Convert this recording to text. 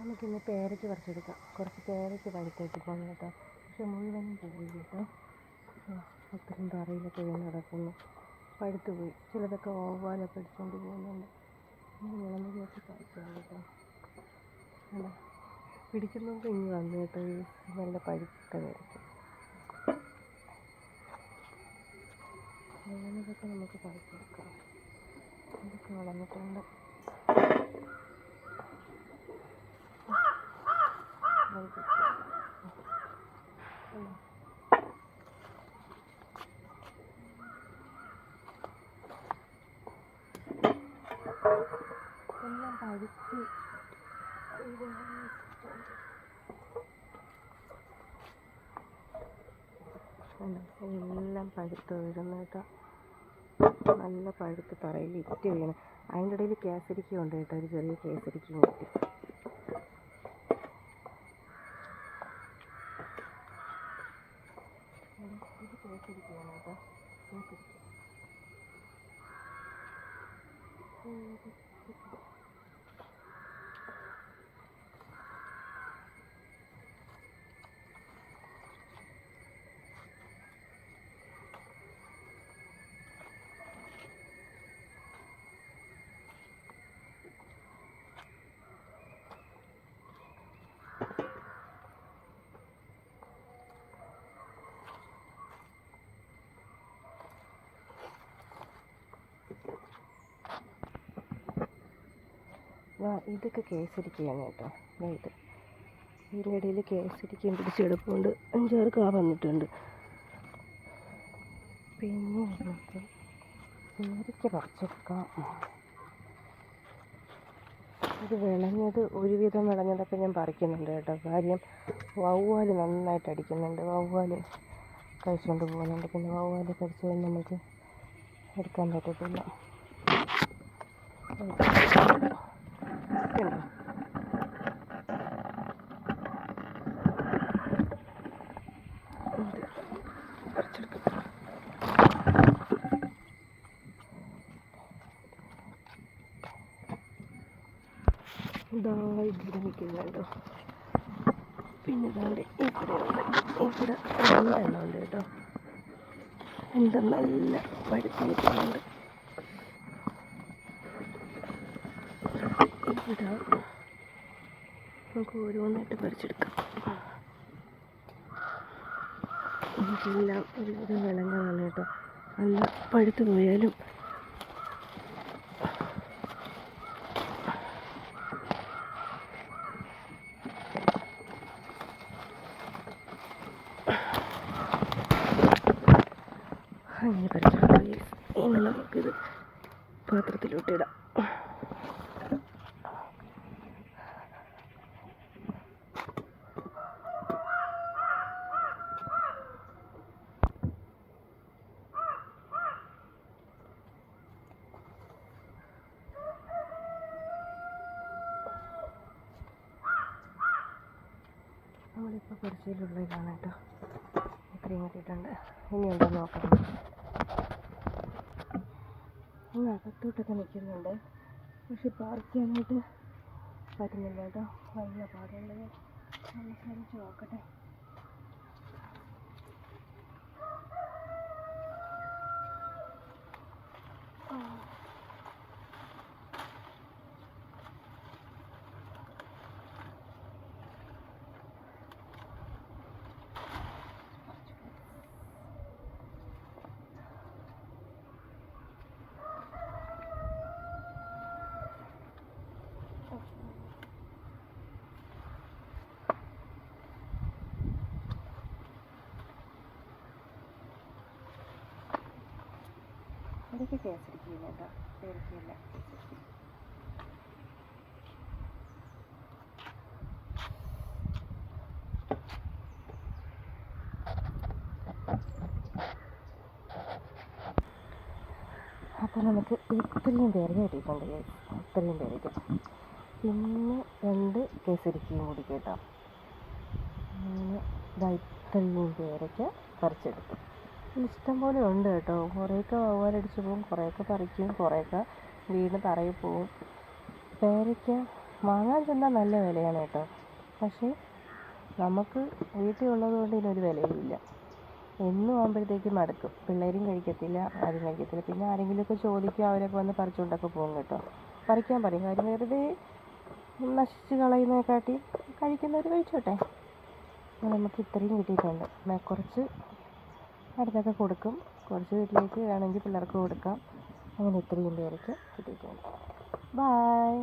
നമുക്കിന്ന് പേരയ്ക്ക് പറിച്ചെടുക്കാം. കുറച്ച് പേരയ്ക്ക് പഴുത്തേക്കിപ്പോകും കേട്ടോ. പക്ഷെ മുഴുവനും പോയി കേട്ടോ. അത്രയും തറയിലൊക്കെ വീണ് കിടക്കുന്നു. പഴുത്ത് പോയി. ചിലതൊക്കെ വവ്വാലൊക്കെ അടിച്ചുകൊണ്ട് പോകുന്നുണ്ട്. മുളകൊക്കെ പറിക്കാം കേട്ടോ. അല്ല പിടിക്കുന്നതൊക്കെ ഇനി വന്നു കേട്ടോ. നല്ല പഴുത്ത പേരയ്ക്ക് അങ്ങനെയൊക്കെ നമുക്ക് പറിച്ചെടുക്കാം. ഇതൊക്കെ വളർന്നിട്ടുണ്ട്. എല്ലാം പഴുത്ത് എല്ലാം പഴുത്ത് വീഴുന്നു കേട്ടോ. നല്ല പഴുത്ത് തറയിൽ ഇറ്റ് വീണ്. അതിൻ്റെ ഇടയിൽ കേസരിക്ക ഉണ്ട് കേട്ടോ. ഒരു ചെറിയ കേസരിക്ക കിട്ടി. ഇത് കേസരിക്കയാണ് കേട്ടോ. കേസരിക്ക ഇതൊക്കെ കേസരിക്കയാണ് കേട്ടോ. ഇത് ഇതിൻ്റെ ഇടയിൽ കേസരിക്കയും പിടിച്ചെടുപ്പുണ്ട്. 5-6 കാ വന്നിട്ടുണ്ട്. പിന്നെ നമുക്ക് പേരയ്ക്ക പറിച്ചെടുക്കാം. ഇത് വിളഞ്ഞത് ഒരുവിധം വിളഞ്ഞതൊക്കെ ഞാൻ പറിക്കുന്നുണ്ട് കേട്ടോ. കാര്യം വവ്വാൽ നന്നായിട്ട് അടിക്കുന്നുണ്ട്. വവ്വാൽ കഴിച്ചുകൊണ്ട് പോകുന്നുണ്ട്. പിന്നെ വവ്വാൽ കടിച്ചു കഴിഞ്ഞാൽ നമുക്ക് എടുക്കാൻ പറ്റത്തില്ല. ഇതാ ഇവിടെ നിൽക്കുന്നുണ്ടോ. പിന്നെ ഇതാണ്ട് ഇവിടെ നല്ല എണ്ണമുണ്ട് കേട്ടോ. എൻ്റെ നല്ല പഴുത്ത് നിൽക്കുന്നുണ്ട്. ഇവിടെ നമുക്ക് ഓരോന്നായിട്ട് പറിച്ചെടുക്കാം. ഇതെല്ലാം എല്ലാവരും വിളഞ്ഞതാണ് കേട്ടോ. നല്ല പഴുത്ത് പോയാലും അങ്ങനെ പറിച്ചെടുക്കാം. ഇനി നമുക്കിത് പാത്രത്തിലോട്ടിടാം. നമ്മളിപ്പോൾ കുറച്ചിലുള്ള ഇതാണ് കേട്ടോ. ഇത്രയും കിട്ടിയിട്ടുണ്ട്. ഇനി ഉണ്ടോ നോക്കണം. ഇനി അകത്തോട്ടൊക്കെ നിൽക്കുന്നുണ്ട്. പക്ഷെ പറിക്കാനായിട്ട് പറ്റുന്നില്ല കേട്ടോ. നല്ല പാടുള്ളത്. നല്ല ശ്രമിച്ച് നോക്കട്ടെ. ഇതൊക്കെ കേസരിക്കില്ല കേട്ടോ. പേരയ്ക്കല്ല, കേസരിക്കില്ല. അപ്പോൾ നമുക്ക് ഇത്രയും പേരയ്ക്ക കിട്ടിയിട്ടുണ്ട്. ഇത്രയും പേരയ്ക്ക. പിന്നെ 2 കേസരിക്കയും കൂടി കേട്ടോ. അങ്ങനെ ഇത്രയും പേരയ്ക്ക പറിച്ചെടുക്കും. ഇഷ്ടം പോലെ ഉണ്ട് കേട്ടോ. കുറേയൊക്കെ വവ്വാലടിച്ച് പോകും, കുറേയൊക്കെ പറിക്കും, കുറേയൊക്കെ വീണ് തറയിൽ പോവും. പേരയ്ക്ക വാങ്ങാൻ ചെന്നാൽ നല്ല വിലയാണ് കേട്ടോ. പക്ഷേ നമുക്ക് വീട്ടിൽ ഉള്ളത് കൊണ്ട് ഇതിനൊരു വിലയുമില്ല. എന്നും ആകുമ്പോഴത്തേക്കും മടുക്കും. പിള്ളേരും കഴിക്കത്തില്ല, ആരും കഴിക്കത്തില്ല. പിന്നെ ആരെങ്കിലുമൊക്കെ ചോദിക്കും, അവരൊക്കെ വന്ന് പറിച്ചുകൊണ്ടൊക്കെ പോകും കേട്ടോ. പറിക്കാൻ പറയും. കാര്യം വെറുതെ നശിച്ച് കളയുന്നതിനെക്കാട്ടി കഴിക്കുന്നവർ കഴിച്ചോട്ടെ. നമുക്ക് ഇത്രയും കിട്ടിയിട്ടുണ്ട്. കുറച്ച് അടുത്തൊക്കെ കൊടുക്കും, കുറച്ച് വീട്ടിലേക്ക് വേണമെങ്കിൽ പിള്ളേർക്ക് കൊടുക്കാം. അങ്ങനെ ഇത്രയും പേർക്ക് കിട്ടിയിട്ടുണ്ട്. ബായ്.